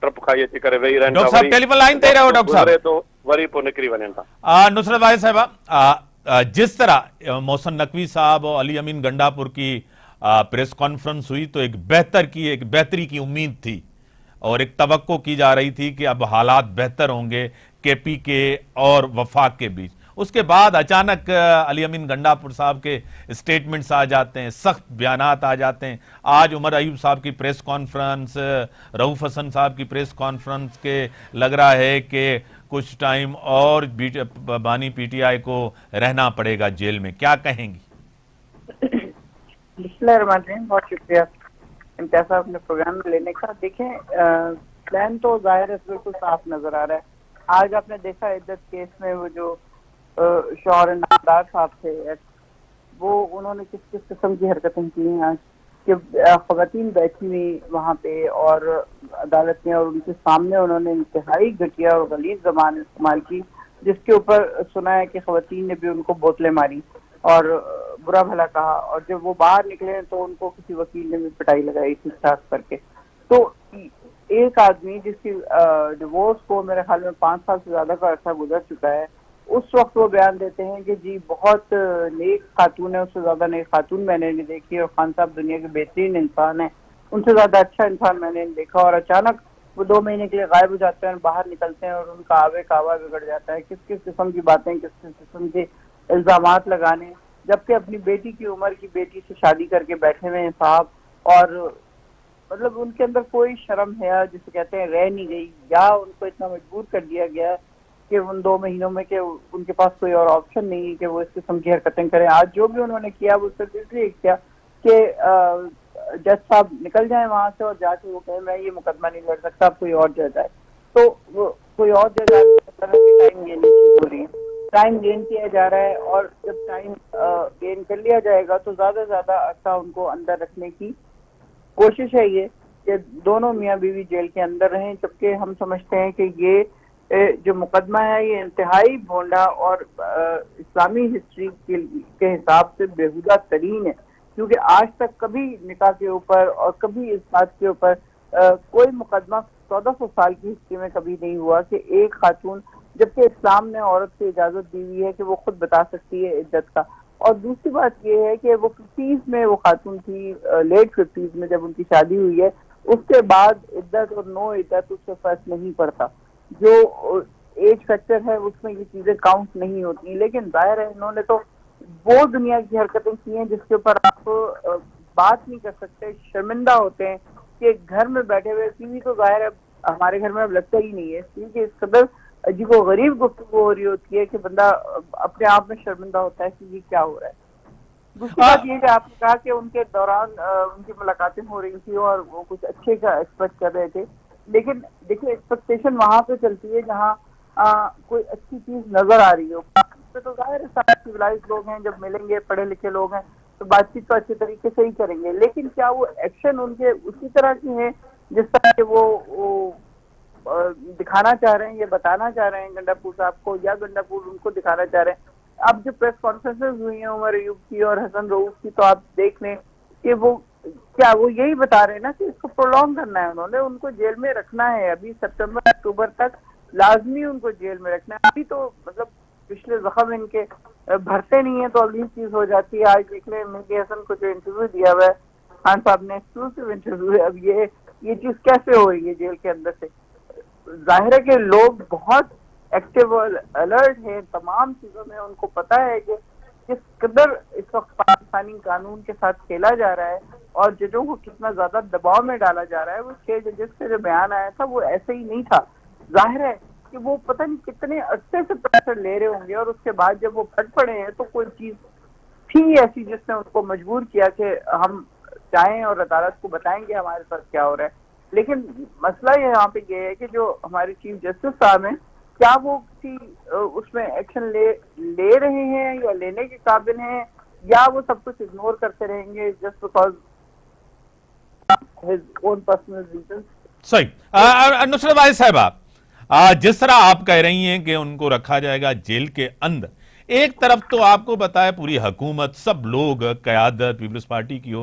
Trough खाई अची करे वेही रहनि डॉक्टर साहब टेलीफोन लाइन ते रहो डॉक्टर साहब तो वरी पोइ निकिरी वञनि था। नुसरत वाहिद साहिबा, जिस तरह मोहसिन नकवी साहब और अली अमीन गंडापुर की प्रेस कॉन्फ्रेंस हुई तो एक बेहतरी की उम्मीद थी और एक तवक्को की जा रही थी कि अब हालात बेहतर होंगे केपी के और वफाक के बीच। उसके बाद अचानक अली अमीन गंडापुर साहब के स्टेटमेंट्स आ जाते हैं, सख्त बयानात आ जाते हैं। आज उमर अयूब साहब की प्रेस कॉन्फ्रेंस, रऊफ हसन साहब की प्रेस कॉन्फ्रेंस के लग रहा है कि कुछ टाइम और बानी पीटीआई को रहना पड़ेगा जेल में, क्या कहेंगी? बहुत शुक्रिया इम्तियाज साहब ने प्रोग्राम में लेने का। देखें, प्लान तो जाहिर है बिल्कुल साफ नजर आ रहा है। आज आपने देखा इद्दत केस में वो जो शौहर नामदार साहब थे, वो उन्होंने किस किस किस्म की हरकतें की हैं आज कि ख़वातीन बैठी हुई वहाँ पे और अदालत में, और उनके सामने उन्होंने इंतहाई घटिया और गलीज़ ज़बान इस्तेमाल की, जिसके ऊपर सुना है कि ख़वातीन ने भी उनको बोतलें मारी और बुरा भला कहा, और जब वो बाहर निकले तो उनको किसी वकील ने भी पिटाई लगाई ठीक ठाक करके। तो एक आदमी जिसकी डिवोर्स को मेरे ख्याल में 5 साल से ज्यादा का अर्सा गुजर चुका है, उस वक्त वो बयान देते हैं कि जी बहुत नेक खातून है, उससे ज्यादा नेक खातून मैंने नहीं देखी, और खान साहब दुनिया के बेहतरीन इंसान है, उनसे ज्यादा अच्छा इंसान मैंने नहीं देखा। और अचानक वो 2 महीने के लिए गायब हो जाते हैं, बाहर निकलते हैं और उनका आवे कावा बिगड़ जाता है। किस किस किस्म की बातें, किस किस किस्म के इल्जामात लगाने, जबकि अपनी बेटी की उम्र की बेटी से शादी करके बैठे हुए हैं साहब, और मतलब उनके अंदर कोई शर्म है जिसे कहते हैं रह नहीं गई, या उनको इतना मजबूर कर दिया गया कि उन 2 महीनों में कि उनके पास कोई और ऑप्शन नहीं है कि वो इस किस्म की हरकतें करें। आज जो भी उन्होंने किया वो सिर्फ इसलिए किया कि जज साहब निकल जाए वहां से और जाके वो कहे मैं ये मुकदमा नहीं लड़ सकता, अब कोई और जज आए। तो वो कोई और जज आए, टाइम गेन हो रही है, टाइम गेन किया जा रहा है, और जब टाइम गेन कर लिया जाएगा तो ज्यादा से ज्यादा अर्सा उनको अंदर रखने की कोशिश है ये कि दोनों मियाँ बीवी जेल के अंदर रहें। जबकि हम समझते हैं कि ये जो मुकदमा है ये इंतहाई भोंडा और इस्लामी हिस्ट्री के हिसाब से बेहुदा तरीन है, क्योंकि आज तक कभी निकाह के ऊपर और कभी इस बात के ऊपर कोई मुकदमा 1400 साल की हिस्ट्री में कभी नहीं हुआ कि एक खातून, जबकि इस्लाम ने औरत को इजाजत दी हुई है कि वो खुद बता सकती है इद्दत का। और दूसरी बात ये है कि वो 50s में वो खातून थी, लेट 50s में जब उनकी शादी हुई है, उसके बाद इद्दत और नो इद्दत उससे फर्क नहीं पड़ता। जो एज फैक्टर है उसमें ये चीजें काउंट नहीं होती। लेकिन जाहिर है इन्होंने तो वो दुनिया की हरकतें की हैं जिसके ऊपर आप बात नहीं कर सकते, शर्मिंदा होते हैं कि घर में बैठे हुए टीवी, तो जाहिर है हमारे घर में अब लगता ही नहीं है, क्योंकि इस कदर अजीबो गरीब गुफ्तगू हो रही होती है कि बंदा अपने आप में शर्मिंदा होता है कि ये क्या हो रहा है। दूसरी बात ये कि आपने कहा कि उनके दौरान उनकी मुलाकातें हो रही थी और वो कुछ अच्छे का एक्सपेक्ट कर रहे थे, लेकिन देखिए एक्सपेक्टेशन वहां पे चलती है जहाँ कोई अच्छी चीज नजर आ रही हो। तो जाहिर है सारे सिविलाइज्ड लोग हैं, जब मिलेंगे पढ़े लिखे लोग हैं तो बातचीत तो अच्छे तरीके से ही करेंगे, लेकिन क्या वो एक्शन उनके उसी तरह की है जिस तरह के वो दिखाना चाह रहे हैं, ये बताना चाह रहे हैं गंडापुर साहब को, या गंडापुर उनको दिखाना चाह रहे हैं। अब जो प्रेस कॉन्फ्रेंसेस हुई हैं उमर अयूब की और हसन रऊफ की, तो आप देख लें कि वो क्या वो यही बता रहे हैं ना कि इसको प्रोलॉन्ग करना है, उन्होंने उनको जेल में रखना है, अभी सितंबर अक्टूबर तक लाजमी उनको जेल में रखना है। अभी तो मतलब पिछले जख्म इनके भरते नहीं है तो अगली चीज हो जाती है। आज देख लें मेहदी हसन को जो इंटरव्यू दिया हुआ है खान साहब ने, एक्सक्लूसिव इंटरव्यू है, अब ये चीज कैसे हो रही है जेल के अंदर से। जाहिर है कि लोग बहुत एक्टिव और अलर्ट है तमाम चीजों में, उनको पता है कि किस कदर इस वक्त पाकिस्तानी कानून के साथ खेला जा रहा है और जजों को कितना ज्यादा दबाव में डाला जा रहा है। वो 6 जजेस का जो बयान आया था वो ऐसे ही नहीं था। जाहिर है कि वो पता नहीं कितने अरसे से प्रेशर ले रहे होंगे और उसके बाद जब वो फट पड़े हैं तो कोई चीज थी ऐसी जिसने उनको मजबूर किया कि हम जाएं और अदालत को बताएंगे हमारे साथ क्या हो रहा है। लेकिन मसला यहाँ पे ये है कि जो हमारे चीफ जस्टिस साहब हैं, क्या वो किसी उसमें एक्शन ले रहे हैं या लेने के काबिल हैं, या वो सब कुछ इग्नोर करते रहेंगे just because his own personal reasons. सही। नुसरत वाहिद साहिबा, जिस तरह आप कह रही हैं कि उनको रखा जाएगा जेल के अंदर, एक तरफ तो आपको बताया पूरी हुकूमत, सब लोग, क़यादत पीपल्स पार्टी की ओर